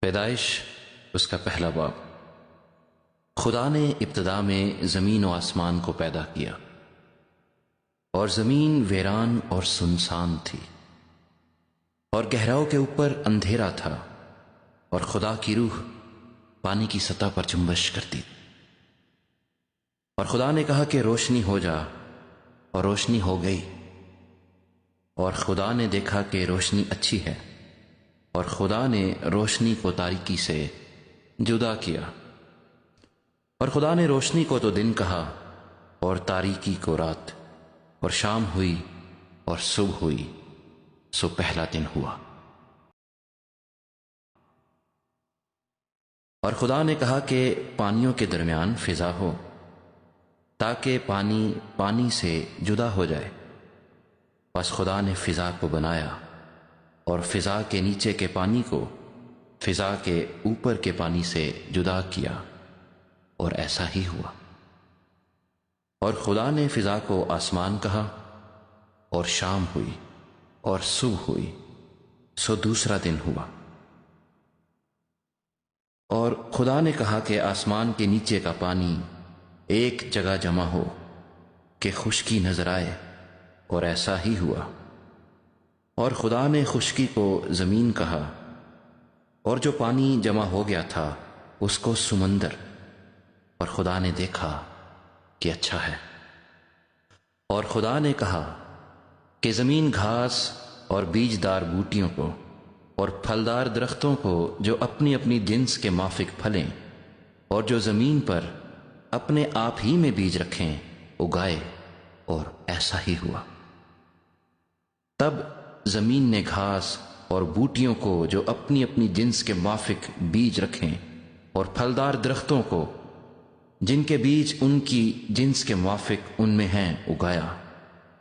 پیدائش اس کا پہلا باب۔ خدا نے ابتدا میں زمین و آسمان کو پیدا کیا، اور زمین ویران اور سنسان تھی، اور گہراؤں کے اوپر اندھیرا تھا، اور خدا کی روح پانی کی سطح پر جنبش کرتی تھی۔ اور خدا نے کہا کہ روشنی ہو جا، اور روشنی ہو گئی۔ اور خدا نے دیکھا کہ روشنی اچھی ہے، اور خدا نے روشنی کو تاریکی سے جدا کیا۔ اور خدا نے روشنی کو تو دن کہا، اور تاریکی کو رات، اور شام ہوئی اور صبح ہوئی، سو پہلا دن ہوا۔ اور خدا نے کہا کہ پانیوں کے درمیان فضا ہو، تاکہ پانی پانی سے جدا ہو جائے۔ پس خدا نے فضا کو بنایا، اور فضا کے نیچے کے پانی کو فضا کے اوپر کے پانی سے جدا کیا، اور ایسا ہی ہوا۔ اور خدا نے فضا کو آسمان کہا، اور شام ہوئی اور صبح ہوئی، سو دوسرا دن ہوا۔ اور خدا نے کہا کہ آسمان کے نیچے کا پانی ایک جگہ جمع ہو کہ خشکی نظر آئے، اور ایسا ہی ہوا۔ اور خدا نے خشکی کو زمین کہا، اور جو پانی جمع ہو گیا تھا اس کو سمندر۔ اور خدا نے دیکھا کہ اچھا ہے۔ اور خدا نے کہا کہ زمین گھاس اور بیجدار بوٹیوں کو اور پھلدار درختوں کو جو اپنی اپنی جنس کے موافق پھلیں، اور جو زمین پر اپنے آپ ہی میں بیج رکھیں، اگائے، اور ایسا ہی ہوا۔ تب زمین نے گھاس اور بوٹیوں کو جو اپنی اپنی جنس کے موافق بیج رکھیں، اور پھلدار درختوں کو جن کے بیج ان کی جنس کے موافق ان میں ہیں، اگایا۔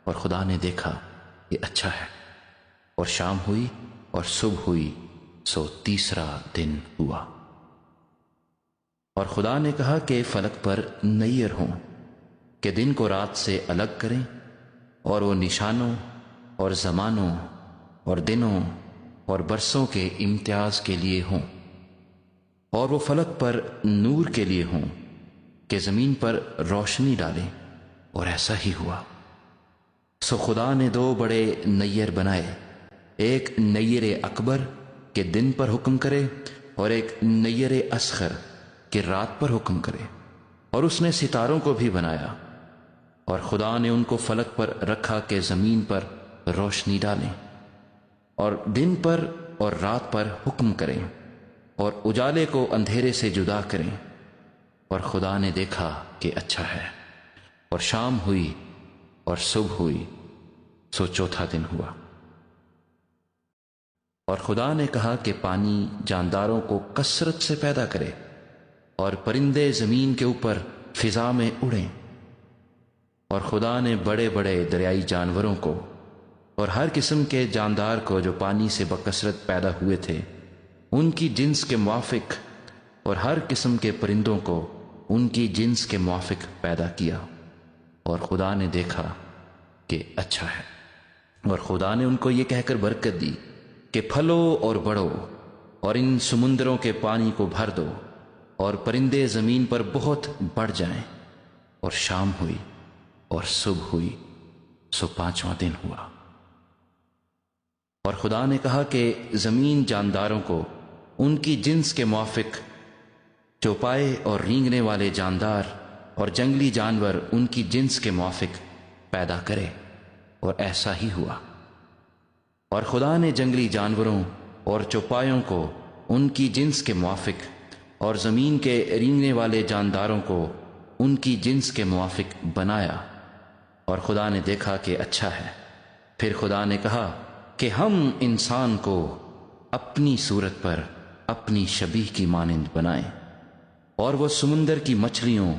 اور خدا نے دیکھا یہ اچھا ہے۔ اور شام ہوئی اور صبح ہوئی، سو تیسرا دن ہوا۔ اور خدا نے کہا کہ فلک پر نیر ہوں کہ دن کو رات سے الگ کریں، اور وہ نشانوں اور زمانوں اور دنوں اور برسوں کے امتیاز کے لیے ہوں، اور وہ فلک پر نور کے لیے ہوں کہ زمین پر روشنی ڈالیں، اور ایسا ہی ہوا۔ سو خدا نے دو بڑے نیر بنائے، ایک نیر اکبر کہ دن پر حکم کرے، اور ایک نیر اصغر کہ رات پر حکم کرے۔ اور اس نے ستاروں کو بھی بنایا، اور خدا نے ان کو فلک پر رکھا کہ زمین پر روشنی ڈالیں، اور دن پر اور رات پر حکم کریں، اور اجالے کو اندھیرے سے جدا کریں۔ اور خدا نے دیکھا کہ اچھا ہے۔ اور شام ہوئی اور صبح ہوئی، سو چوتھا دن ہوا۔ اور خدا نے کہا کہ پانی جانداروں کو کثرت سے پیدا کرے، اور پرندے زمین کے اوپر فضا میں اڑیں۔ اور خدا نے بڑے بڑے دریائی جانوروں کو اور ہر قسم کے جاندار کو جو پانی سے بکثرت پیدا ہوئے تھے ان کی جنس کے موافق، اور ہر قسم کے پرندوں کو ان کی جنس کے موافق پیدا کیا۔ اور خدا نے دیکھا کہ اچھا ہے۔ اور خدا نے ان کو یہ کہہ کر برکت دی کہ پھلو اور بڑھو، اور ان سمندروں کے پانی کو بھر دو، اور پرندے زمین پر بہت بڑھ جائیں۔ اور شام ہوئی اور صبح ہوئی، سو پانچواں دن ہوا۔ اور خدا نے کہا کہ زمین جانداروں کو ان کی جنس کے موافق، چوپائے اور رینگنے والے جاندار اور جنگلی جانور ان کی جنس کے موافق پیدا کرے، اور ایسا ہی ہوا۔ اور خدا نے جنگلی جانوروں اور چوپایوں کو ان کی جنس کے موافق، اور زمین کے رینگنے والے جانداروں کو ان کی جنس کے موافق بنایا۔ اور خدا نے دیکھا کہ اچھا ہے۔ پھر خدا نے کہا کہ ہم انسان کو اپنی صورت پر اپنی شبیہ کی مانند بنائیں، اور وہ سمندر کی مچھلیوں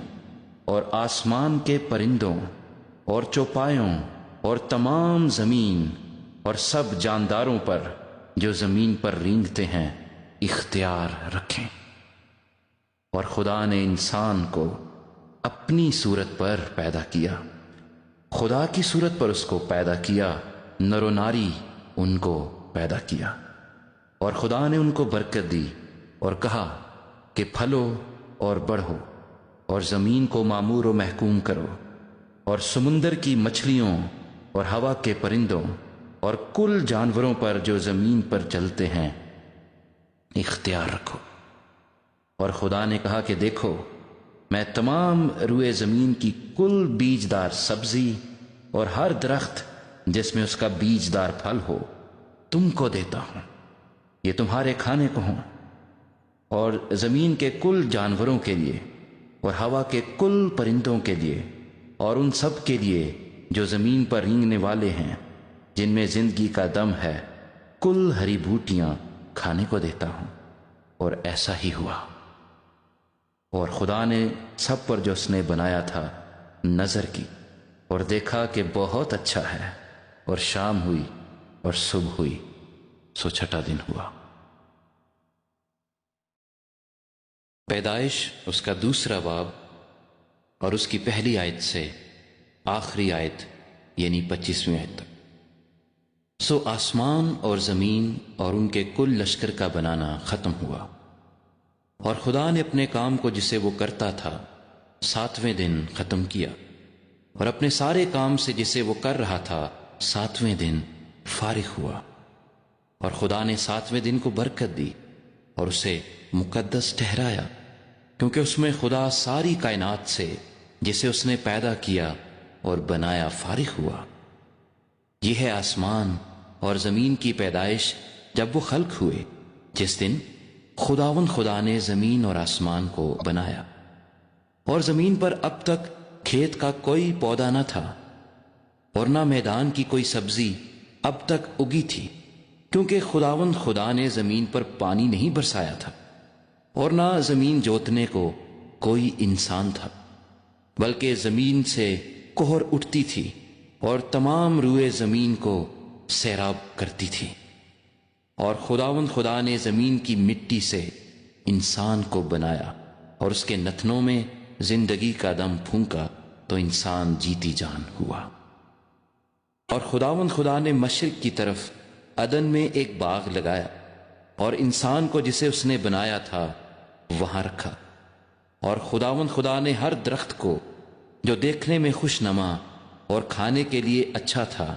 اور آسمان کے پرندوں اور چوپایوں اور تمام زمین اور سب جانداروں پر جو زمین پر رینگتے ہیں اختیار رکھیں۔ اور خدا نے انسان کو اپنی صورت پر پیدا کیا، خدا کی صورت پر اس کو پیدا کیا، نر و ناری ان کو پیدا کیا۔ اور خدا نے ان کو برکت دی، اور کہا کہ پھلو اور بڑھو اور زمین کو معمور و محکوم کرو، اور سمندر کی مچھلیوں اور ہوا کے پرندوں اور کل جانوروں پر جو زمین پر چلتے ہیں اختیار رکھو۔ اور خدا نے کہا کہ دیکھو، میں تمام روئے زمین کی کل بیجدار سبزی اور ہر درخت جس میں اس کا بیجدار پھل ہو تم کو دیتا ہوں، یہ تمہارے کھانے کو ہوں، اور زمین کے کل جانوروں کے لیے اور ہوا کے کل پرندوں کے لیے اور ان سب کے لیے جو زمین پر رینگنے والے ہیں جن میں زندگی کا دم ہے، کل ہری بوٹیاں کھانے کو دیتا ہوں۔ اور ایسا ہی ہوا۔ اور خدا نے سب پر جو اس نے بنایا تھا نظر کی اور دیکھا کہ بہت اچھا ہے، اور شام ہوئی اور صبح ہوئی، سو چھٹا دن ہوا۔ پیدائش اس کا دوسرا باب اور اس کی پہلی آیت سے آخری آیت یعنی 25ویں آیت تک۔ سو آسمان اور زمین اور ان کے کل لشکر کا بنانا ختم ہوا، اور خدا نے اپنے کام کو جسے وہ کرتا تھا 7ویں دن ختم کیا، اور اپنے سارے کام سے جسے وہ کر رہا تھا 7ویں دن فارغ ہوا۔ اور خدا نے 7ویں دن کو برکت دی اور اسے مقدس ٹھہرایا، کیونکہ اس میں خدا ساری کائنات سے جسے اس نے پیدا کیا اور بنایا فارغ ہوا۔ یہ ہے آسمان اور زمین کی پیدائش جب وہ خلق ہوئے، جس دن خدا نے زمین اور آسمان کو بنایا۔ اور زمین پر اب تک کھیت کا کوئی پودا نہ تھا، اور نہ میدان کی کوئی سبزی اب تک اگی تھی، کیونکہ خدا نے زمین پر پانی نہیں برسایا تھا، اور نہ زمین جوتنے کو کوئی انسان تھا، بلکہ زمین سے کہر اٹھتی تھی اور تمام روئے زمین کو سیراب کرتی تھی۔ اور خدا نے زمین کی مٹی سے انسان کو بنایا اور اس کے نتنوں میں زندگی کا دم پھونکا تو انسان جیتی جان ہوا۔ اور خدا نے مشرق کی طرف عدن میں ایک باغ لگایا اور انسان کو جسے اس نے بنایا تھا وہاں رکھا۔ اور خدا نے ہر درخت کو جو دیکھنے میں خوش نما اور کھانے کے لیے اچھا تھا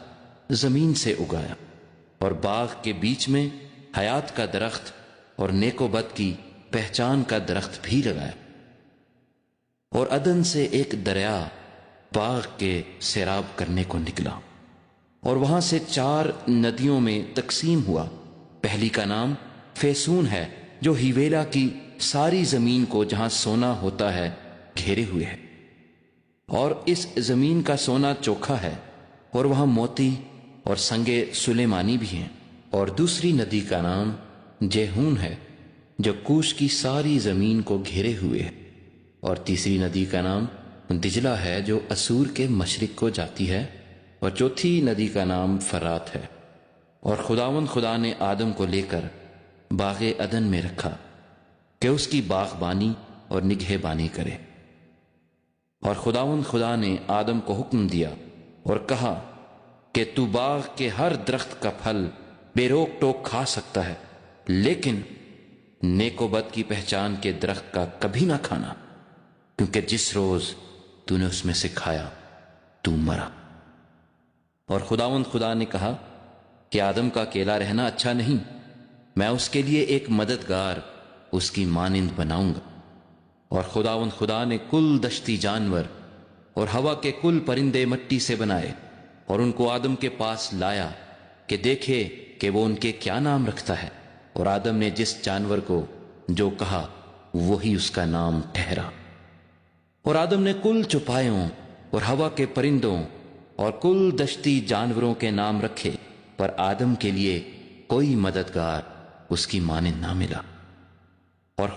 زمین سے اگایا، اور باغ کے بیچ میں حیات کا درخت اور نیک و بد کی پہچان کا درخت بھی لگایا۔ اور عدن سے ایک دریا باغ کے سیراب کرنے کو نکلا، اور وہاں سے 4 ندیوں میں تقسیم ہوا۔ پہلی کا نام فیسون ہے، جو ہیویلا کی ساری زمین کو جہاں سونا ہوتا ہے گھیرے ہوئے ہے، اور اس زمین کا سونا چوکھا ہے، اور وہاں موتی اور سنگے سلیمانی بھی ہیں۔ اور دوسری ندی کا نام جیہون ہے، جو کوش کی ساری زمین کو گھیرے ہوئے ہے، اور تیسری ندی کا نام دجلہ ہے، جو اسور کے مشرق کو جاتی ہے، اور چوتھی ندی کا نام فرات ہے۔ اور خدا نے آدم کو لے کر باغ عدن میں رکھا کہ اس کی باغبانی اور نگہبانی کرے۔ اور خدا نے آدم کو حکم دیا اور کہا کہ تو باغ کے ہر درخت کا پھل بے روک ٹوک کھا سکتا ہے، لیکن نیک و بد کی پہچان کے درخت کا کبھی نہ کھانا، کیونکہ جس روز تو نے اس میں سے کھایا تو مرا۔ اور خدا نے کہا کہ آدم کا اکیلا رہنا اچھا نہیں، میں اس کے لیے ایک مددگار اس کی مانند بناؤں گا۔ اور خدا نے کل دشتی جانور اور ہوا کے کل پرندے مٹی سے بنائے اور ان کو آدم کے پاس لایا کہ دیکھے کہ وہ ان کے کیا نام رکھتا ہے۔ اور آدم نے جس جانور کو جو کہا وہی اس کا نام ٹھہرا۔ اور آدم نے کل چوپایوں اور ہوا کے پرندوں اور کل دشتی جانوروں کے نام رکھے، پر آدم کے لیے کوئی مددگار اس کی مانند نہ ملا۔ اور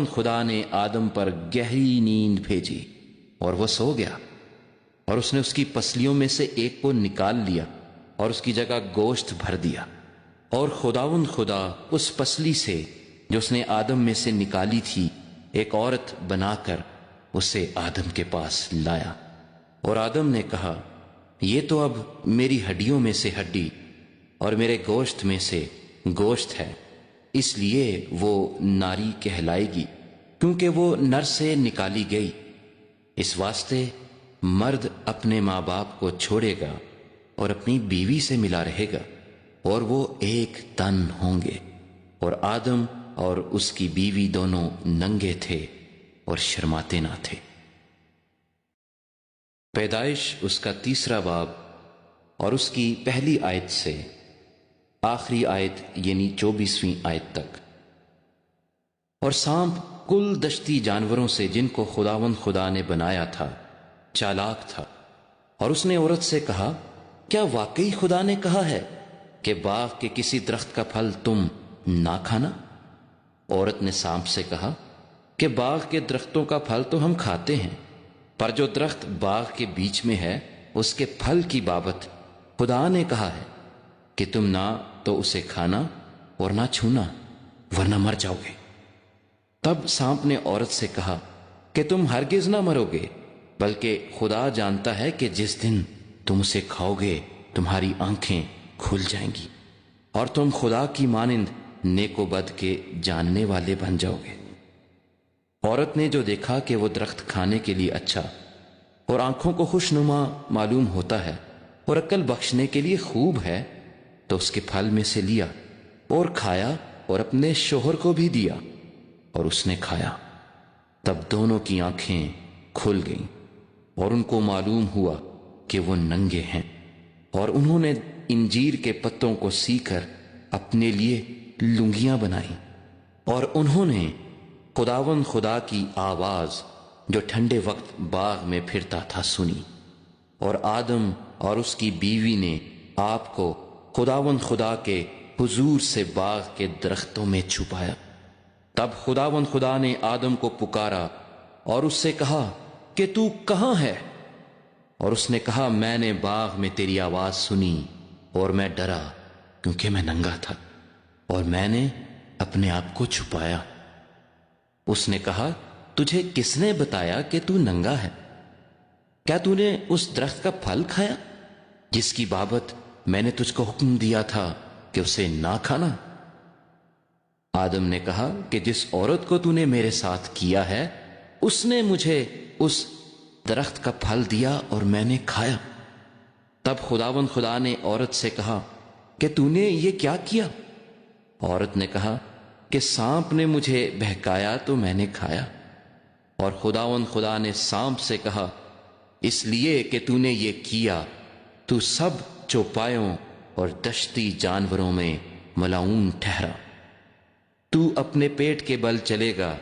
خدا نے آدم پر گہری نیند بھیجی اور وہ سو گیا، اور اس نے اس کی پسلیوں میں سے ایک کو نکال لیا اور اس کی جگہ گوشت بھر دیا۔ اور خدا اس پسلی سے جو اس نے آدم میں سے نکالی تھی ایک عورت بنا کر اسے آدم کے پاس لایا۔ اور آدم نے کہا، یہ تو اب میری ہڈیوں میں سے ہڈی اور میرے گوشت میں سے گوشت ہے، اس لیے وہ ناری کہلائے گی، کیونکہ وہ نر سے نکالی گئی۔ اس واسطے مرد اپنے ماں باپ کو چھوڑے گا اور اپنی بیوی سے ملا رہے گا، اور وہ ایک تن ہوں گے۔ اور آدم اور اس کی بیوی دونوں ننگے تھے اور شرماتے نہ تھے۔ پیدائش اس کا 3 باب اور اس کی پہلی آیت سے آخری آیت یعنی 24ویں آیت تک۔ اور سانپ کل دشتی جانوروں سے جن کو خداوند خدا نے بنایا تھا چالاک تھا، اور اس نے عورت سے کہا، کیا واقعی خدا نے کہا ہے کہ باغ کے کسی درخت کا پھل تم نہ کھانا؟ عورت نے سانپ سے کہا کہ باغ کے درختوں کا پھل تو ہم کھاتے ہیں، پر جو درخت باغ کے بیچ میں ہے اس کے پھل کی بابت خدا نے کہا ہے کہ تم نہ تو اسے کھانا اور نہ چھونا ورنہ مر جاؤ گے۔ تب سانپ نے عورت سے کہا کہ تم ہرگز نہ مرو گے، بلکہ خدا جانتا ہے کہ جس دن تم اسے کھاؤ گے تمہاری آنکھیں کھل جائیں گی اور تم خدا کی مانند نیک و بد کے جاننے والے بن جاؤ گے۔ عورت نے جو دیکھا کہ وہ درخت کھانے کے لیے اچھا اور آنکھوں کو خوشنما معلوم ہوتا ہے اور عقل بخشنے کے لیے خوب ہے، تو اس کے پھل میں سے لیا اور کھایا اور اپنے شوہر کو بھی دیا، اور اس نے کھایا۔ تب دونوں کی آنکھیں کھل گئیں اور ان کو معلوم ہوا کہ وہ ننگے ہیں، اور انہوں نے انجیر کے پتوں کو سی کر اپنے لیے لنگیاں بنائیں۔ اور انہوں نے خداوند خدا کی آواز جو ٹھنڈے وقت باغ میں پھرتا تھا سنی، اور آدم اور اس کی بیوی نے آپ کو خداوند خدا کے حضور سے باغ کے درختوں میں چھپایا۔ تب خداوند خدا نے آدم کو پکارا اور اس سے کہا کہ تو کہاں ہے؟ اور اس نے کہا، میں نے باغ میں تیری آواز سنی اور میں ڈرا کیونکہ میں ننگا تھا، اور میں نے اپنے آپ کو چھپایا۔ اس نے کہا، تجھے کس نے بتایا کہ تو ننگا ہے؟ کیا تو نے اس درخت کا پھل کھایا جس کی بابت میں نے تجھ کو حکم دیا تھا کہ اسے نہ کھانا؟ آدم نے کہا کہ جس عورت کو تو نے میرے ساتھ کیا ہے اس نے مجھے اس درخت کا پھل دیا اور میں نے کھایا۔ تب خداوند خدا نے عورت سے کہا کہ تو نے یہ کیا کیا؟ عورت نے کہا کہ سانپ نے مجھے بہکایا تو میں نے کھایا۔ اور خداوند خدا نے سانپ سے کہا، اس لیے کہ تو نے یہ کیا تو سب چوپایوں اور دشتی جانوروں میں ملعون ٹھہرا۔ تو اپنے پیٹ کے بل چلے گا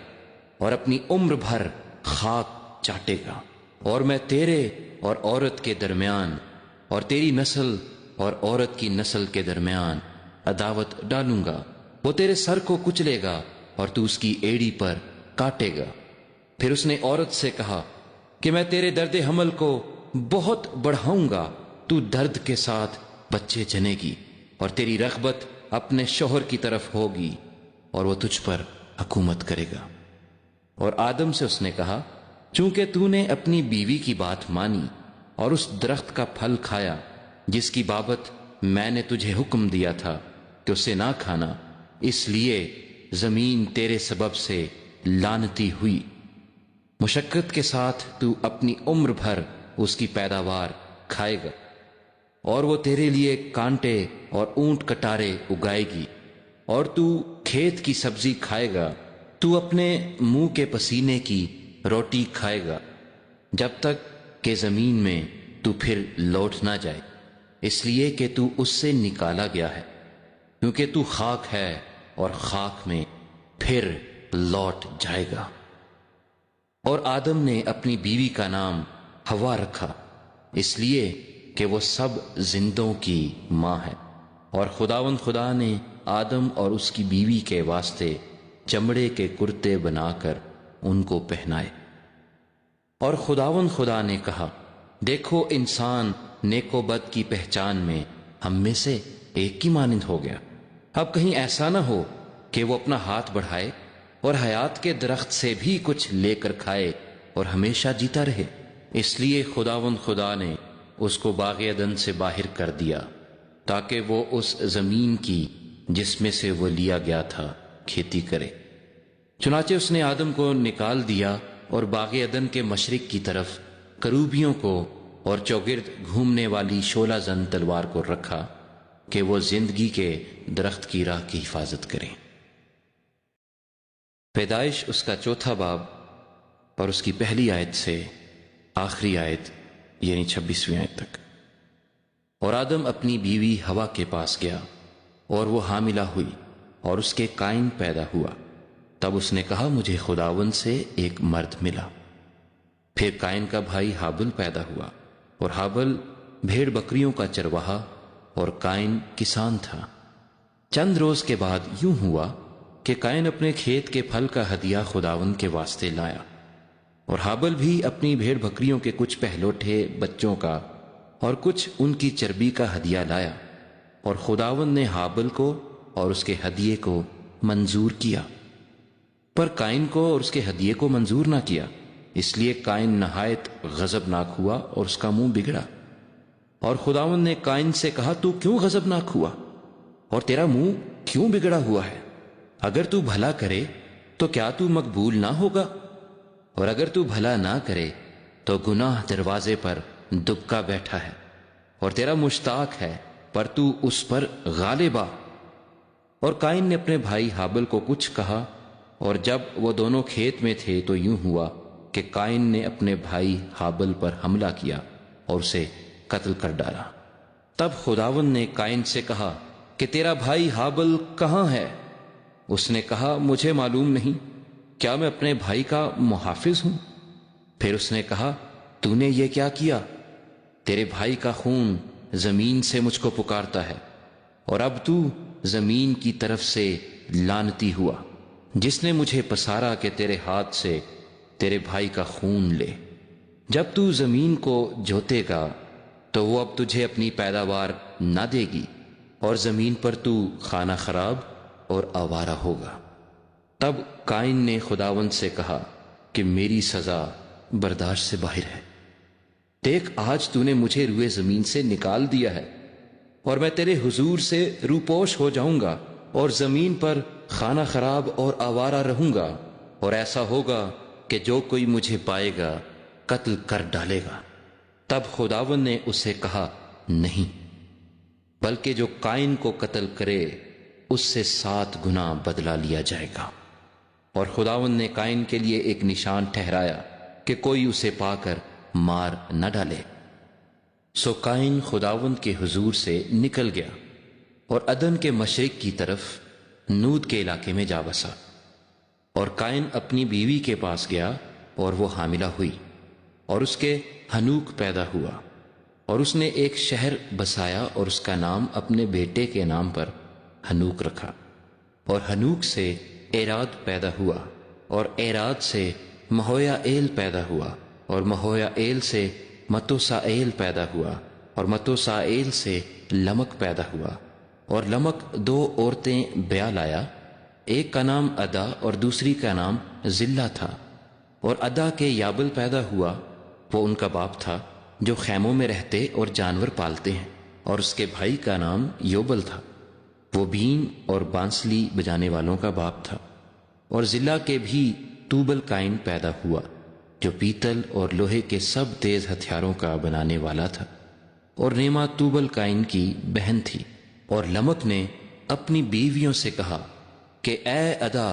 اور اپنی عمر بھر خاک چاٹے گا، اور میں تیرے اور عورت کے درمیان اور تیری نسل اور عورت کی نسل کے درمیان عداوت ڈالوں گا، وہ تیرے سر کو کچلے گا اور تو اس کی ایڑی پر کاٹے گا۔ پھر اس نے عورت سے کہا کہ میں تیرے درد حمل کو بہت بڑھاؤں گا، تو درد کے ساتھ بچے جنے گی، اور تیری رغبت اپنے شوہر کی طرف ہوگی اور وہ تجھ پر حکومت کرے گا۔ اور آدم سے اس نے کہا، چونکہ تو نے اپنی بیوی کی بات مانی اور اس درخت کا پھل کھایا جس کی بابت میں نے تجھے حکم دیا تھا کہ اسے نہ کھانا، اس لیے زمین تیرے سبب سے لعنتی ہوئی۔ مشقت کے ساتھ تو اپنی عمر بھر اس کی پیداوار کھائے گا، اور وہ تیرے لیے کانٹے اور اونٹ کٹارے اگائے گی، اور تو کھیت کی سبزی کھائے گا۔ تو اپنے منہ کے پسینے کی روٹی کھائے گا جب تک کہ زمین میں تو پھر لوٹ نہ جائے، اس لیے کہ تو اس سے نکالا گیا ہے، کیونکہ تو خاک ہے اور خاک میں پھر لوٹ جائے گا۔ اور آدم نے اپنی بیوی کا نام حوا رکھا، اس لیے کہ وہ سب زندوں کی ماں ہے۔ اور خداوند خدا نے آدم اور اس کی بیوی کے واسطے چمڑے کے کرتے بنا کر ان کو پہنائے۔ اور خداوند خدا نے کہا، دیکھو انسان نیک و بد کی پہچان میں ہم میں سے ایک کی مانند ہو گیا، اب کہیں ایسا نہ ہو کہ وہ اپنا ہاتھ بڑھائے اور حیات کے درخت سے بھی کچھ لے کر کھائے اور ہمیشہ جیتا رہے۔ اس لیے خداوند خدا نے اس کو باغ عدن سے باہر کر دیا تاکہ وہ اس زمین کی جس میں سے وہ لیا گیا تھا کھیتی کرے۔ چنانچہ اس نے آدم کو نکال دیا اور باغ عدن کے مشرق کی طرف کروبیوں کو اور چوگرد گھومنے والی شعلہ زن تلوار کو رکھا کہ وہ زندگی کے درخت کی راہ کی حفاظت کریں۔ پیدائش اس کا 4 باب اور اس کی پہلی آیت سے آخری آیت یعنی 26ویں آیت تک۔ اور آدم اپنی بیوی ہوا کے پاس گیا اور وہ حاملہ ہوئی اور اس کے قائن پیدا ہوا۔ تب اس نے کہا مجھے خداوند سے ایک مرد ملا۔ پھر قائن کا بھائی حابل پیدا ہوا، اور حابل بھیڑ بکریوں کا چرواہا اور قائن کسان تھا۔ چند روز کے بعد یوں ہوا کہ قائن اپنے کھیت کے پھل کا ہدیہ خداوند کے واسطے لایا، اور حابل بھی اپنی بھیڑ بکریوں کے کچھ پہلوٹھے بچوں کا اور کچھ ان کی چربی کا ہدیہ لایا، اور خداوند نے حابل کو اور اس کے ہدیے کو منظور کیا، پر قائن کو اور اس کے ہدیے کو منظور نہ کیا۔ اس لیے قائن نہایت غضبناک ہوا اور اس کا منہ بگڑا۔ اور خداوند نے قائن سے کہا تو کیوں غضبناک ہوا اور تیرا منہ کیوں بگڑا ہوا ہے؟ اگر تو بھلا کرے تو کیا تو مقبول نہ ہوگا؟ اور اگر تو بھلا نہ کرے تو گناہ دروازے پر دبکا بیٹھا ہے، اور تیرا مشتاق ہے پر تو اس پر غالب آ۔ اور قائن نے اپنے بھائی حابل کو کچھ کہا، اور جب وہ دونوں کھیت میں تھے تو یوں ہوا کہ قائن نے اپنے بھائی حابل پر حملہ کیا اور اسے قتل کر ڈالا۔ تب خداوند نے قائن سے کہا کہ تیرا بھائی حابل کہاں ہے؟ اس نے کہا مجھے معلوم نہیں، کیا میں اپنے بھائی کا محافظ ہوں؟ پھر اس نے کہا تو نے یہ کیا کیا؟ تیرے بھائی کا خون زمین سے مجھ کو پکارتا ہے، اور اب تو زمین کی طرف سے لعنتی ہوا، جس نے مجھے پسارا کہ تیرے ہاتھ سے تیرے بھائی کا خون لے۔ جب تو زمین کو جوتے گا تو وہ اب تجھے اپنی پیداوار نہ دے گی، اور زمین پر تو خانہ خراب اور آوارہ ہوگا۔ تب قائن نے خداوند سے کہا کہ میری سزا برداشت سے باہر ہے۔ دیکھ آج تو نے مجھے روئے زمین سے نکال دیا ہے، اور میں تیرے حضور سے روپوش ہو جاؤں گا اور زمین پر خانہ خراب اور آوارہ رہوں گا، اور ایسا ہوگا کہ جو کوئی مجھے پائے گا قتل کر ڈالے گا۔ تب خداوند نے اسے کہا نہیں، بلکہ جو قائن کو قتل کرے اس سے 7 گنا بدلہ لیا جائے گا۔ اور خداوند نے قائن کے لیے ایک نشان ٹھہرایا کہ کوئی اسے پا کر مار نہ ڈالے۔ سو قائن خداوند کے حضور سے نکل گیا اور عدن کے مشرق کی طرف نود کے علاقے میں جا بسا۔ اور قائن اپنی بیوی کے پاس گیا اور وہ حاملہ ہوئی، اور اس کے ہنوک پیدا ہوا، اور اس نے ایک شہر بسایا اور اس کا نام اپنے بیٹے کے نام پر ہنوک رکھا۔ اور ہنوک سے ایراد پیدا ہوا، اور ایراد سے مہویا ایل پیدا ہوا، اور مہویا ایل سے متوسا ایل پیدا ہوا، اور متوسا ایل سے لمک پیدا ہوا۔ اور لمک 2 عورتیں بیاہ لایا، ایک کا نام ادا اور دوسری کا نام زلہ تھا۔ اور ادا کے یابل پیدا ہوا، وہ ان کا باپ تھا جو خیموں میں رہتے اور جانور پالتے ہیں، اور اس کے بھائی کا نام یوبل تھا، وہ بین اور بانسلی بجانے والوں کا باپ تھا۔ اور زلہ کے بھی توبل قائن پیدا ہوا جو پیتل اور لوہے کے سب تیز ہتھیاروں کا بنانے والا تھا، اور نیما توبل قائن کی بہن تھی۔ اور لمک نے اپنی بیویوں سے کہا کہ اے ادا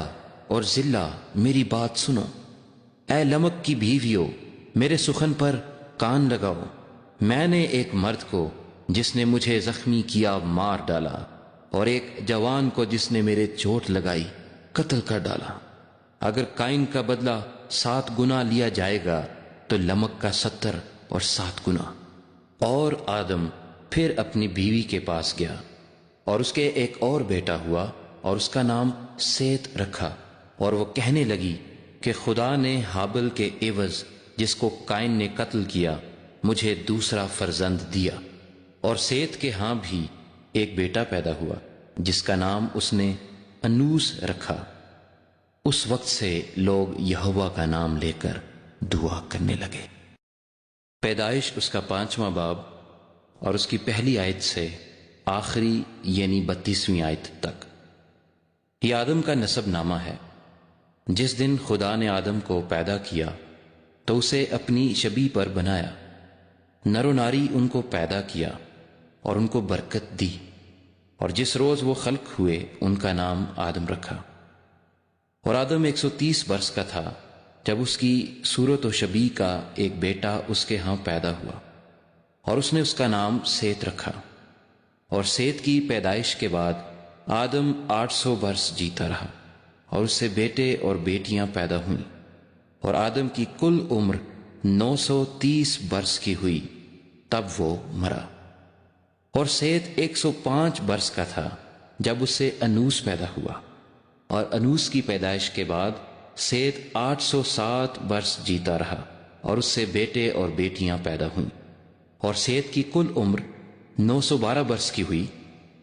اور زلہ میری بات سنو، اے لمک کی بیویوں میرے سخن پر کان لگاؤ۔ میں نے ایک مرد کو جس نے مجھے زخمی کیا مار ڈالا، اور ایک جوان کو جس نے میرے چوٹ لگائی قتل کر ڈالا۔ اگر قائن کا بدلہ 7 گنا لیا جائے گا تو لمک کا 70 اور 7 گنا۔ اور آدم پھر اپنی بیوی کے پاس گیا، اور اس کے ایک اور بیٹا ہوا، اور اس کا نام سیت رکھا۔ اور وہ کہنے لگی کہ خدا نے حابل کے عوض جس کو قائن نے قتل کیا مجھے دوسرا فرزند دیا۔ اور سیت کے ہاں بھی ایک بیٹا پیدا ہوا جس کا نام اس نے انوس رکھا۔ اس وقت سے لوگ یہوہ کا نام لے کر دعا کرنے لگے۔ پیدائش اس کا 5واں باب اور اس کی پہلی آیت سے آخری یعنی 32ویں آیت تک۔ یہ آدم کا نسب نامہ ہے۔ جس دن خدا نے آدم کو پیدا کیا تو اسے اپنی شبیہ پر بنایا، نر و ناری ان کو پیدا کیا اور ان کو برکت دی، اور جس روز وہ خلق ہوئے ان کا نام آدم رکھا۔ اور آدم 130 برس کا تھا جب اس کی صورت و شبیہ کا ایک بیٹا اس کے ہاں پیدا ہوا، اور اس نے اس کا نام سیت رکھا۔ اور سیت کی پیدائش کے بعد آدم 800 برس جیتا رہا، اور اس سے بیٹے اور بیٹیاں پیدا ہوئیں، اور آدم کی کل عمر 930 برس کی ہوئی، تب وہ مرا۔ اور سیت 105 برس کا تھا جب اس سے انوس پیدا ہوا، اور انوس کی پیدائش کے بعد سیت 807 برس جیتا رہا، اور اس سے بیٹے اور بیٹیاں پیدا ہوئیں، اور سیت کی کل عمر 912 برس کی ہوئی،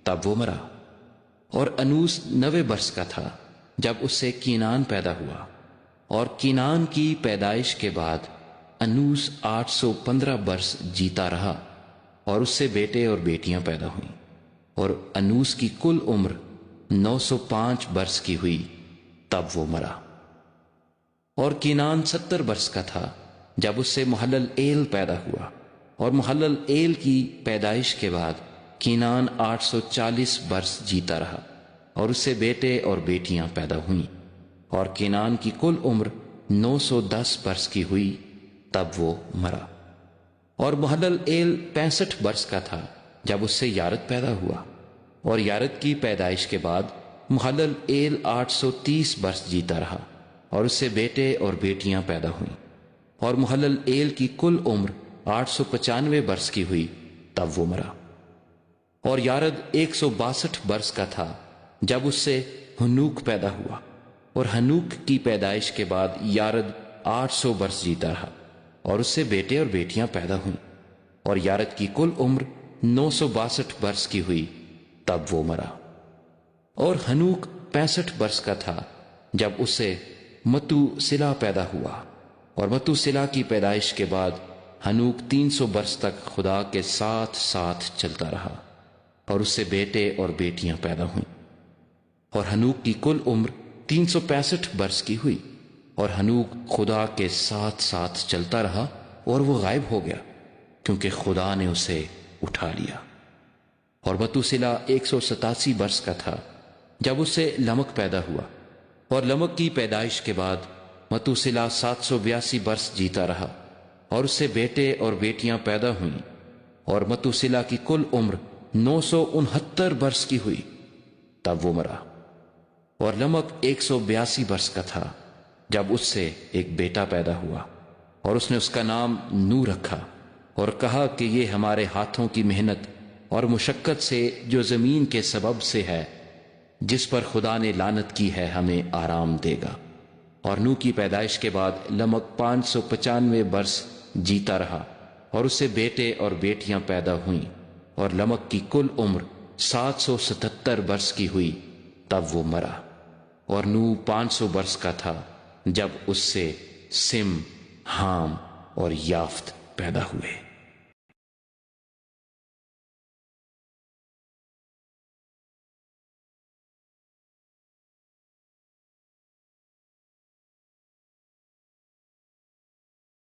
تب وہ مرا۔ اور انوس 90 برس کا تھا جب اس سے کینان پیدا ہوا، اور کینان کی پیدائش کے بعد انوس 815 برس جیتا رہا، اور اس سے بیٹے اور بیٹیاں پیدا ہوئیں، اور انوس کی کل عمر 905 برس کی ہوئی، تب وہ مرا۔ اور کینان 70 برس کا تھا جب اس سے محلل ایل پیدا ہوا، اور محلل ایل کی پیدائش کے بعد کینان 840 برس جیتا رہا، اور اس سے بیٹے اور بیٹیاں پیدا ہوئیں، اور کینان کی کل عمر 910 برس کی ہوئی، تب وہ مرا۔ اور محلل ایل 65 برس کا تھا جب اس سے یارد پیدا ہوا، اور یارد کی پیدائش کے بعد محلل ایل 830 برس جیتا رہا، اور اس سے بیٹے اور بیٹیاں پیدا ہوئیں، اور محلل ایل کی کل عمر 895 برس کی ہوئی، تب وہ مرا۔ اور یارد 162 برس کا تھا جب اس سے ہنوک پیدا ہوا، اور ہنوک کی پیدائش کے بعد یارد 800 برس جیتا رہا، اور اس سے بیٹے اور بیٹیاں پیدا ہوئیں، اور یارد کی کل عمر 962 برس کی ہوئی، تب وہ مرا۔ اور ہنوک 65 برس کا تھا جب اس سے متو سلا پیدا ہوا، اور متو سلا کی پیدائش کے بعد ہنوک 300 برس تک خدا کے ساتھ ساتھ چلتا رہا، اور اس سے بیٹے اور بیٹیاں پیدا ہوئیں، اور ہنوک کی کل عمر 365 برس کی ہوئی، اور ہنوک خدا کے ساتھ ساتھ چلتا رہا، اور وہ غائب ہو گیا کیونکہ خدا نے اسے اٹھا لیا۔ اور متوسلا 187 برس کا تھا جب اس سے لمک پیدا ہوا، اور لمک کی پیدائش کے بعد متوسلا 782 برس جیتا رہا، اور اس سے بیٹے اور بیٹیاں پیدا ہوئیں، اور متوسلا کی کل عمر 969 برس کی ہوئی، تب وہ مرا۔ اور لمک 182 برس کا تھا جب اس سے ایک بیٹا پیدا ہوا، اور اس نے اس کا نام نو رکھا، اور کہا کہ یہ ہمارے ہاتھوں کی محنت اور مشقت سے جو زمین کے سبب سے ہے، جس پر خدا نے لعنت کی ہے، ہمیں آرام دے گا۔ اور نو کی پیدائش کے بعد لمک 595 برس جیتا رہا، اور اس سے بیٹے اور بیٹیاں پیدا ہوئیں، اور لمک کی کل عمر 777 برس کی ہوئی، تب وہ مرا۔ اور نو 500 برس کا تھا جب اس سے سم، حام اور یافت پیدا ہوئے۔